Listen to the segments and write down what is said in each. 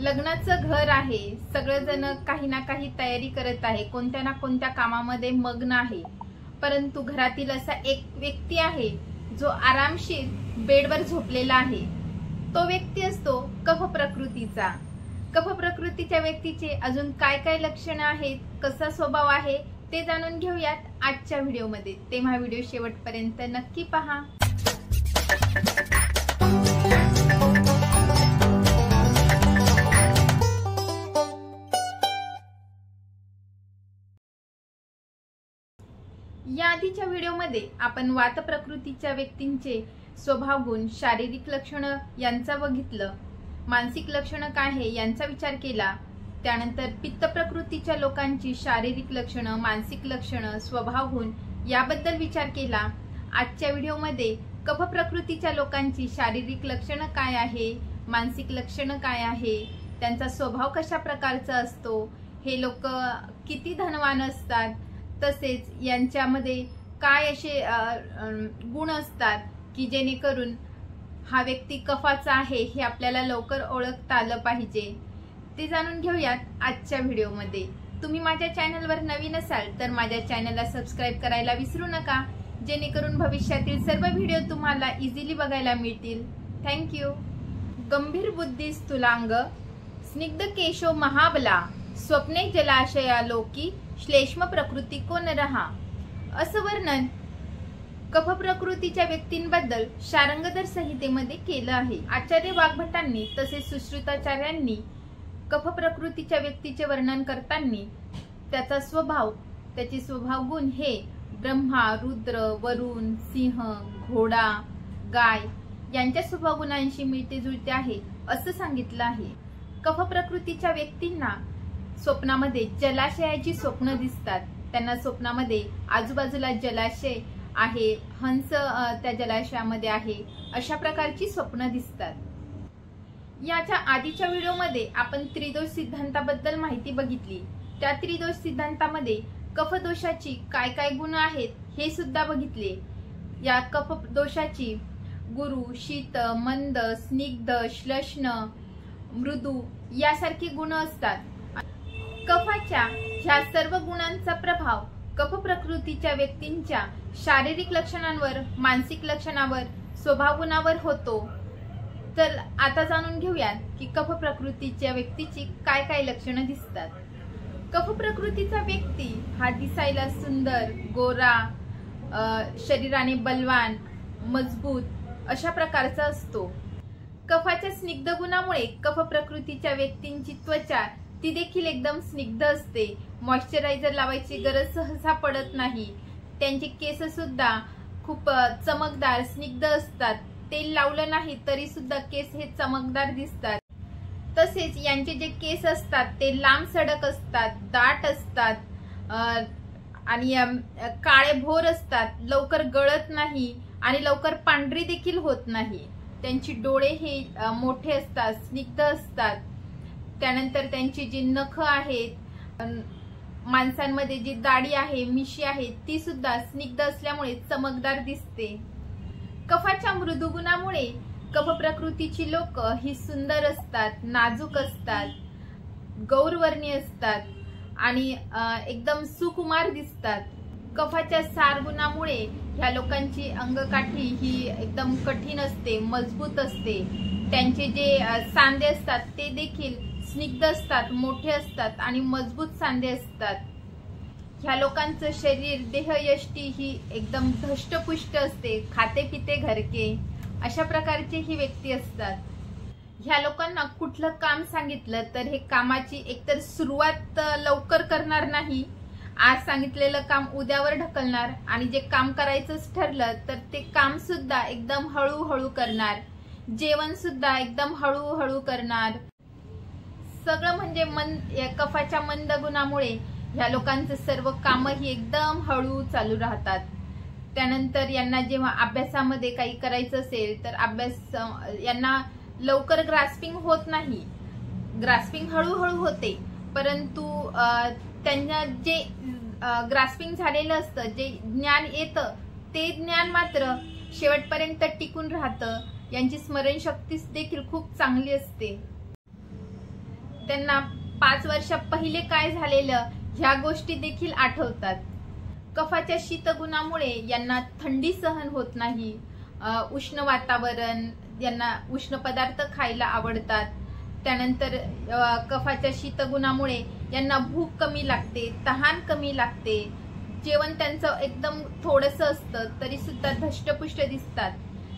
लग्नाचं घर आहे, सगळेजण काही ना काही तयारी करत आहे, कोणत्या ना कोणत्या कामामध्ये मग्न आहे। परंतु घरातील असा एक व्यक्ती आहे जो आरामशीर बेडवर झोपलेला आहे। तो व्यक्ती असतो कफ प्रकृतीचा। कफ प्रकृतीच्या व्यक्तीचे अजून काय काय लक्षणं आहेत, कसा स्वभाव आहे ते जाणून घेऊयात आजच्या व्हिडिओमध्ये। तेव्हा व्हिडिओ शेवटपर्यंत नक्की पहा। या आधीच्या व्हिडिओमध्ये आपण वात प्रकृतीच्या व्यक्तींचे स्वभाव गुण, शारीरिक लक्षणं यांचा बघितलं, मानसिक लक्षणं काय आहे यांचा विचार केला। त्यानंतर पित्त प्रकृतीच्या लोकांची शारीरिक लक्षणं, मानसिक लक्षणं, स्वभाव गुण याबद्दल विचार केला। आजच्या व्हिडिओमध्ये कफ प्रकृतीच्या लोकांची शारीरिक लक्षणं काय आहे, मानसिक लक्षणं काय आहे, त्यांचा स्वभाव कशा प्रकारचा असतो, हे लोक किती धनवान असतात, तसेच यांच्यामध्ये काय असे गुण असतात की जेणेकरून हा व्यक्ती कफाचा आहे हे आपल्याला लवकर ओळखता आलं पाहिजे, ते जाणून घेऊयात आजच्या व्हिडिओमध्ये। तुम्ही माझ्या चॅनलवर नवीन असाल तर माझ्या चॅनलला सबस्क्राइब करायला विसरू नका, जेणेकरून भविष्यातील सर्व व्हिडिओ तुम्हाला इझिली बघायला मिळतील। थँक्यू। गंभीर बुद्धी स्थूलांग, स्निग्ध केशो महाबला, स्वप्ने जलाशयालोकी, श्लेष्म प्रकृती को नरहा, असं वर्णन कफ प्रकृतीच्या व्यक्तींबद्दल शार्ंगधर संहितेमध्ये केलं आहे। आचार्य वाग्भटांनी तसेच सुश्रुताचार्यांनी कफ प्रकृतीच्या व्यक्तीचे वर्णन करताना त्याचा स्वभाव, त्याचे स्वभाव गुण हे ब्रह्मा, रुद्र, वरुण, सिंह, घोडा, गाय यांच्या स्वभाव गुणांशी मिळते जुळते आहे असं सांगितलं आहे। कफ प्रकृतीच्या व्यक्तींना स्वप्नामध्ये जलाशयाची स्वप्न दिसतात। त्यांना स्वप्नामध्ये आजूबाजूला जलाशय आहे, हंस त्या जलाशयामध्ये आहे, अशा प्रकारची स्वप्न दिसतात। याच्या आधीच्या व्हिडिओमध्ये आपण त्रिदोष सिद्धांताबद्दल माहिती बघितली। त्या त्रिदोष सिद्धांतामध्ये कफ दोषाची काय काय गुण आहेत हे सुद्धा बघितले। या कफ दोषाची गुरु, शीत, मंद, स्निग्ध, श्लेष्ण, मृदू यासारखी गुण असतात। कफाच्या ह्या सर्व गुणांचा प्रभाव कफ प्रकृतीच्या व्यक्तींच्या शारीरिक लक्षणांवर, मानसिक लक्षणांवर, स्वभाव गुणावर होतो। तर आता जाणून घेऊयात की कफ प्रकृतीच्या व्यक्तीची काय काय लक्षणं दिसतात। कफ प्रकृतीचा व्यक्ती हा दिसायला सुंदर, गोरा, शरीराने बलवान, मजबूत अशा प्रकारचा असतो। कफाच्या स्निग्ध गुणामुळे कफ प्रकृतीच्या व्यक्तींची त्वचा ती देखील एकदम स्निग्ध असते। मॉइश्चरायझर लावायची गरज सहसा पडत नाही। त्यांचे केस सुद्धा खूप चमकदार, स्निग्ध असतात। तेल लावलं नाही तरी सुद्धा केस हे चमकदार दिसतात। तसेच यांचे जे केस असतात ते लांब सडक असतात, दाट असतात आणि काळे भोर असतात, लवकर गळत नाही आणि लवकर पांढरी देखील होत नाही। त्यांची डोळे हे मोठे असतात, स्निग्ध असतात। त्यानंतर त्यांची जी नख आहेत, माणसांमध्ये जी दाढी आहे, मिशी आहे, ती सुद्धा स्निग्ध असल्यामुळे चमकदार दिसते। कफाच्या मृदू गुणामुळे कफ प्रकृतीची लोक ही सुंदर असतात, नाजूक असतात, गौरवर्णीय असतात आणि एकदम सुकुमार दिसतात। कफाच्या सार गुणामुळे ह्या लोकांची अंगकाठी ही एकदम कठीण असते, मजबूत असते। त्यांचे जे सांधे असतात ते देखील स्निग्ध असतात, मोठे असतात आणि मजबूत सांधे असतात। ह्या लोकांचं शरीर, देहयष्टी ही एकदम धष्टपुष्ट असते, खाते पिते घरके अशा प्रकारचे ही व्यक्ती असतात। ह्या लोकांना कुठलं काम सांगितलं तर हे कामाची एकतर सुरुवात लवकर करणार नाही, आज सांगितलेलं काम उद्यावर ढकलणार आणि जे काम करायचंच ठरलं तर ते काम सुद्धा एकदम हळूहळू करणार, जेवण सुद्धा एकदम हळूहळू करणार। सगळं म्हणजे कफाच्या मंद गुणामुळे ह्या लोकांचं सर्व काम ही एकदम हळू चालू राहतात। त्यानंतर यांना जेव्हा अभ्यासामध्ये काही करायचं असेल तर अभ्यास यांना लवकर ग्रास्पिंग होत नाही, ग्रास्पिंग हळूहळू होते, परंतु त्यांना जे ग्रास्पिंग झालेलं असतं, जे ज्ञान येतं ते ज्ञान मात्र शेवटपर्यंत टिकून राहतं। यांची स्मरणशक्ती देखील खूप चांगली असते। त्यांना 5 वर्षा पहिले काय झालेलं ह्या गोष्टी देखील आठवतात. कफाच्या शीतगुणामुळे यांना थंडी सहन होत नाही, उष्ण वातावरण, यांना उष्ण पदार्थ खायला आवडतात. त्यानंतर कफाच्या शीतगुणामुळे यांना भूक कमी लागते, तहान कमी लागते. जेवण त्यांचं एकदम थोडंसं असतं तरी सुद्धा धष्टपुष्ट दिसतात.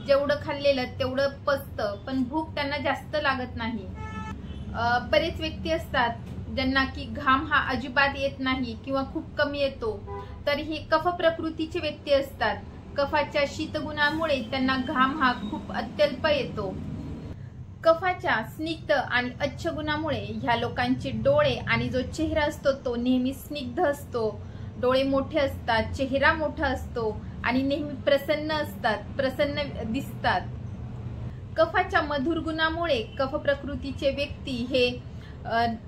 जेवढं खाल्लेलं तेवढं पचतं, पण भूक त्यांना जास्त लागत नाही. बरेच व्यक्ती असतात ज्यांना की घाम हा अजिबात येत नाही किंवा खूप कमी येतो, तर ही कफ प्रकृतीचे व्यक्ती असतात. कफाच्या शीतगुणामुळे त्यांना घाम हा खूप अत्यल्प येतो. कफाच्या स्निग्ध आणि अच्छ गुणामुळे ह्या लोकांचे डोळे आणि जो चेहरा असतो तो नेहमी स्निग्ध असतो. डोळे मोठे असतात, चेहरा मोठा असतो आणि नेहमी प्रसन्न असतात, प्रसन्न दिसतात. कफाच्या मधुर गुणामुळे कफ प्रकृतीचे व्यक्ती हे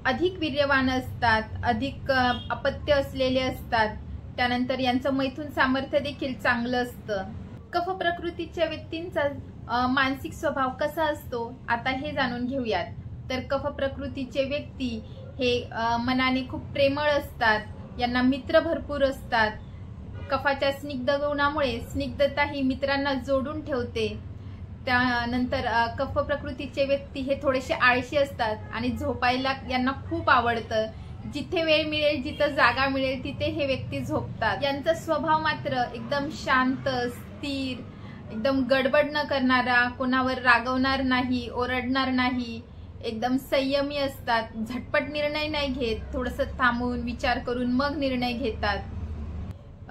अधिक वीर्यवान असतात, अधिक अपत्य असलेले असतात. त्यानंतर यांचं मैथुन सामर्थ्य देखील चांगलं असतं. कफ प्रकृतीच्या व्यक्तींचा मानसिक स्वभाव कसा असतो आता हे जाणून घेऊयात. तर कफ प्रकृतीचे व्यक्ती हे मनाने खूप प्रेमळ असतात, यांना मित्र भरपूर असतात. कफाच्या स्निग्ध गुणामुळे स्निग्धता ही मित्रांना जोडून ठेवते. त्यानंतर कफ प्रकृतीचे व्यक्ती हे थोडेसे आळशी असतात आणि झोपायला यांना खूप आवडतं. जिथे वेळ मिळेल, जिथे जागा मिळेल तिथे हे व्यक्ती झोपतात. यांचा स्वभाव मात्र एकदम शांत, स्थिर, एकदम गडबड न करणारा, कोणावर रागवणार नाही, ओरडणार नाही, एकदम संयमी असतात. झटपट निर्णय नाही घेत, थोडंसं थांबून विचार करून मग निर्णय घेतात.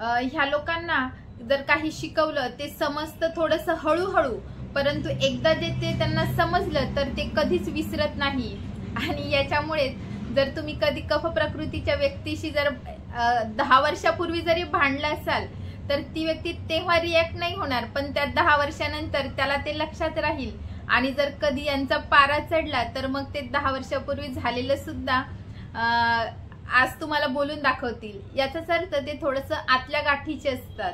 ह्या लोकांना जर काही शिकवलं ते समजतं थोडंसं हळूहळू, परंतु एकदा जे ते त्यांना समजलं तर ते कधीच विसरत नाही. आणि याच्यामुळे जर तुम्ही कधी कफ प्रकृतीच्या व्यक्तीशी जर 10 वर्षापूर्वी जरी भांडला असाल तर ती व्यक्ती तेव्हा रिॲक्ट नाही होणार, पण त्या 10 वर्षानंतर त्याला ते लक्षात राहील. आणि जर कधी यांचा पारा चढला तर मग ते 10 वर्षापूर्वी झालेलं सुद्धा आज तुम्हाला बोलून दाखवतील. याचाच अर्थ ते थोडंसं आतल्या गाठीचे असतात.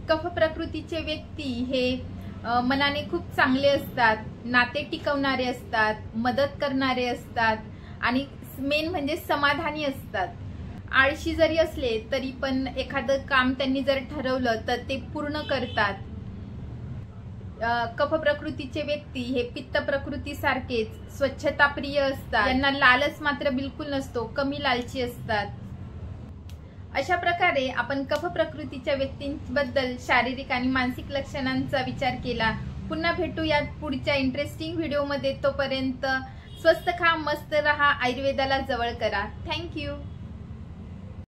कफ प्रकृतीचे व्यक्ती हे मनाने खूप चांगले असतात, नाते टिकवणारे असतात, मदत करणारे असतात आणि मेन म्हणजे समाधानी असतात. आळशी जरी असले तरी पण एखादं काम त्यांनी जर ठरवलं तर ते पूर्ण करतात. कफ प्रकृतीचे व्यक्ती हे पित्त प्रकृतीसारखेच स्वच्छताप्रिय असतात. यांना लालच मात्र बिलकुल नसतो, कमी लालची असतात. अशा प्रकारे आपण कफ प्रकृतीच्या व्यक्तींबद्दल शारीरिक आणि मानसिक लक्षणांचा विचार केला. पुन्हा भेटूयात पुढच्या इंटरेस्टिंग व्हिडिओमध्ये. तोपर्यंत स्वस्त खा, मस्त रहा, आयुर्वेदाला जवळ करा. थँक्यू.